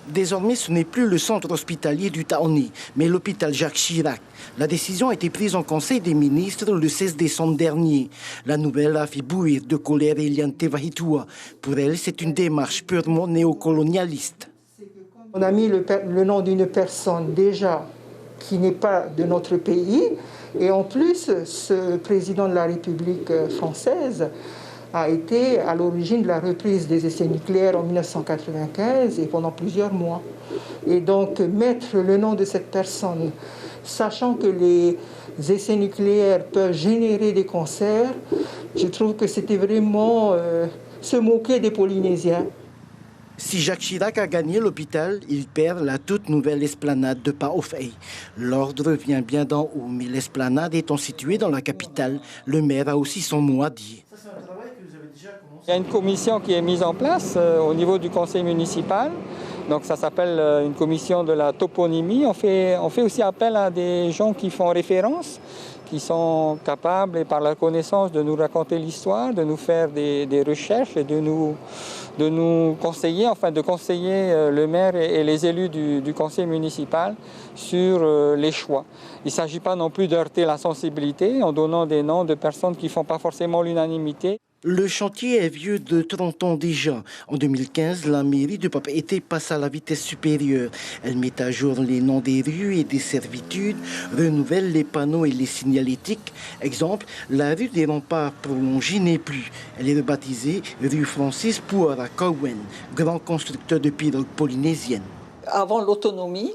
Désormais, ce n'est plus le centre hospitalier du Taoni, mais l'hôpital Jacques Chirac. La décision a été prise en Conseil des ministres le 16 décembre dernier. La nouvelle a fait bouillir de colère Eliane Tevahitua. Pour elle, c'est une démarche purement néocolonialiste. On a mis le nom d'une personne déjà qui n'est pas de notre pays. Et en plus, ce président de la République française a été à l'origine de la reprise des essais nucléaires en 1995 et pendant plusieurs mois. Et donc mettre le nom de cette personne, sachant que les essais nucléaires peuvent générer des cancers, je trouve que c'était vraiment se moquer des Polynésiens. Si Jacques Chirac a gagné l'hôpital, il perd la toute nouvelle esplanade de Paofei. L'ordre vient bien d'en haut, mais l'esplanade étant située dans la capitale, le maire a aussi son mot à dire. Il y a une commission qui est mise en place au niveau du conseil municipal. Donc ça s'appelle une commission de la toponymie. On fait aussi appel à des gens qui font référence, qui sont capables, et par leur connaissance, de nous raconter l'histoire, de nous faire des recherches et de nous conseiller, de conseiller le maire et les élus du conseil municipal sur les choix. Il ne s'agit pas non plus de heurter la sensibilité en donnant des noms de personnes qui ne font pas forcément l'unanimité. Le chantier est vieux de 30 ans déjà. En 2015, la mairie de Papeete passe à la vitesse supérieure. Elle met à jour les noms des rues et des servitudes, renouvelle les panneaux et les signalétiques. Exemple, la rue des Remparts prolongée n'est plus. Elle est rebaptisée rue Francis Puara Cowen, grand constructeur de pirogues polynésiennes. Avant l'autonomie,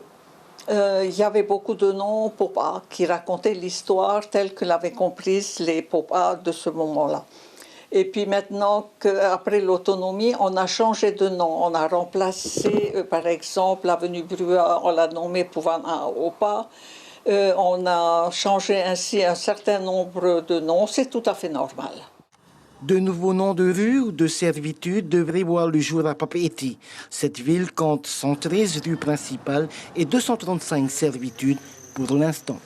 il y avait beaucoup de noms Popa qui racontaient l'histoire telle que l'avaient comprise les Popa de ce moment-là. Et puis maintenant qu'après l'autonomie, on a changé de nom. On a remplacé, par exemple, l'avenue Brua, on l'a nommée Pouvana Opa. On a changé ainsi un certain nombre de noms. C'est tout à fait normal. De nouveaux noms de rues ou de servitudes devraient voir le jour à Papeete. Cette ville compte 113 rues principales et 235 servitudes pour l'instant.